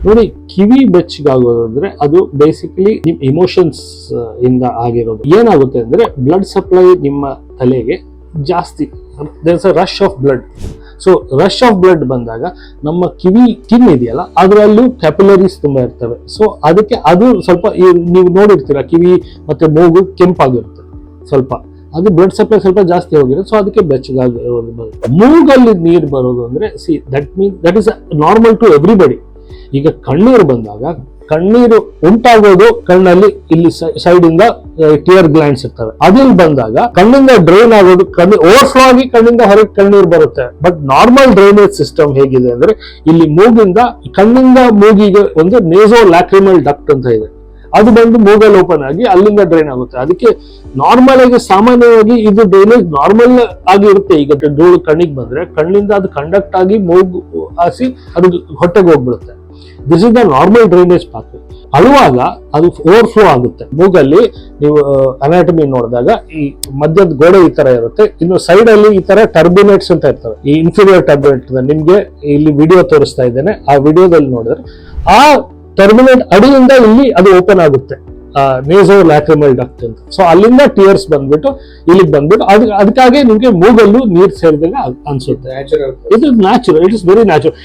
ನೋಡಿ, ಕಿವಿ ಬೆಚ್ಚಗಾಗೋದಂದ್ರೆ ಅದು ಬೇಸಿಕಲಿ ನಿಮ್ ಇಮೋಷನ್ಸ್ ಇಂದ ಆಗಿರೋದು. ಏನಾಗುತ್ತೆ ಅಂದ್ರೆ ಬ್ಲಡ್ ಸಪ್ಲೈ ನಿಮ್ಮ ತಲೆಗೆ ಜಾಸ್ತಿ, there's a rush of blood. So rush of blood ಬಂದಾಗ ನಮ್ಮ ಕಿವಿ ಸ್ಕಿನ್ ಇದೆಯಲ್ಲ ಅದರಲ್ಲೂ ಕ್ಯಾಪಿಲರೀಸ್ ತುಂಬಾ ಇರ್ತವೆ. ಸೊ ಅದಕ್ಕೆ ಅದು ಸ್ವಲ್ಪ ನೀವು ನೋಡಿರ್ತೀರ, ಕಿವಿ ಮತ್ತೆ ಮೂಗು ಕೆಂಪಾಗಿರುತ್ತೆ ಸ್ವಲ್ಪ, ಅದು ಬ್ಲಡ್ ಸಪ್ಲೈ ಸ್ವಲ್ಪ ಜಾಸ್ತಿ ಹೋಗಿರುತ್ತೆ. ಸೊ ಅದಕ್ಕೆ ಬೆಚ್ಚಗಾಗಿ ಮೂಗಲ್ಲಿ ನೀರು ಬರೋದು ಅಂದ್ರೆ that is normal to everybody. ಈಗ ಕಣ್ಣೀರು ಬಂದಾಗ ಕಣ್ಣೀರು ಉಂಟಾಗೋದು ಕಣ್ಣಲ್ಲಿ ಇಲ್ಲಿ ಸೈಡ್ ಇಂದ ಟಿಯರ್ ಗ್ಲ್ಯಾಂಡ್ಸ್ ಇರ್ತವೆ. ಅದಿಲ್ಲಿ ಬಂದಾಗ ಕಣ್ಣಿಂದ ಡ್ರೈನ್ ಆಗೋದು, ಓವರ್ಫ್ಲೋ ಆಗಿ ಕಣ್ಣಿಂದ ಹೊರಗೆ ಕಣ್ಣೀರು ಬರುತ್ತೆ. ಬಟ್ ನಾರ್ಮಲ್ ಡ್ರೈನೇಜ್ ಸಿಸ್ಟಮ್ ಹೇಗಿದೆ ಅಂದ್ರೆ ಇಲ್ಲಿ ಕಣ್ಣಿಂದ ಮೂಗಿಗೆ ಒಂದು ನೇಸೋ ಲ್ಯಾಕ್ರಿಮಲ್ ಡಕ್ಟ್ ಅಂತ ಇದೆ, ಅದು ಬಂದು ಮೂಗಲ್ಲಿ ಓಪನ್ ಆಗಿ ಅಲ್ಲಿಂದ ಡ್ರೈನ್ ಆಗುತ್ತೆ. ಅದಕ್ಕೆ ನಾರ್ಮಲ್ ಆಗಿ ಸಾಮಾನ್ಯವಾಗಿ ಇದು ಡ್ರೈನೇಜ್ ನಾರ್ಮಲ್ ಆಗಿ ಇರುತ್ತೆ. ಈಗ ಧೂಳು ಕಣ್ಣಿಗೆ ಬಂದ್ರೆ ಕಣ್ಣಿಂದ ಅದು ಕಂಡಕ್ಟ್ ಆಗಿ ಮೂಗು ಹಾಸಿ ಅದು ಹೊಟ್ಟೆಗೆ ಹೋಗ್ಬಿಡುತ್ತೆ. This is the normal drainage path. ಅಳುವಾಗ ಅದು ಓವರ್ಫ್ಲೋ ಆಗುತ್ತೆ. ಮೂಗಲ್ಲಿ ನೀವು ಅನಾಟಮಿ ನೋಡಿದಾಗ ಈ ಮಧ್ಯದ ಗೋಡೆ ಈ ತರ ಇರುತ್ತೆ, ಇನ್ನು ಸೈಡ್ ಅಲ್ಲಿ ಈ ತರ ಟರ್ಬಿನೇಟ್ಸ್ ಅಂತ ಇರ್ತವೆ. ಈ ಇನ್ಫೀರಿಯರ್ ಟರ್ಬಿನೇಟ್ ನಿಮ್ಗೆ ಇಲ್ಲಿ ವಿಡಿಯೋ ತೋರಿಸ್ತಾ ಇದ್ದೇನೆ, ಆ ವಿಡಿಯೋದಲ್ಲಿ ನೋಡಿದ್ರೆ ಆ ಟರ್ಮಿನೇಟ್ ಅಡಿಯಿಂದ ಇಲ್ಲಿ ಅದು ಓಪನ್ ಆಗುತ್ತೆ, ನೇಸೋ ಲ್ಯಾಕ್ರಿಮಲ್ ಡಕ್ಟ್ ಅಂತ. ಸೊ ಅಲ್ಲಿಂದ ಟಿಯರ್ಸ್ ಬಂದ್ಬಿಟ್ಟು ಇಲ್ಲಿಗೆ ಬಂದ್ಬಿಟ್ಟು ಅದಕ್ಕಾಗಿ ನಿಮ್ಗೆ ಮೂಗಲ್ಲೂ ನೀರು ಸೇರಿದಾಗ ಅನ್ಸುತ್ತೆ. ಇದು natural, it is very natural.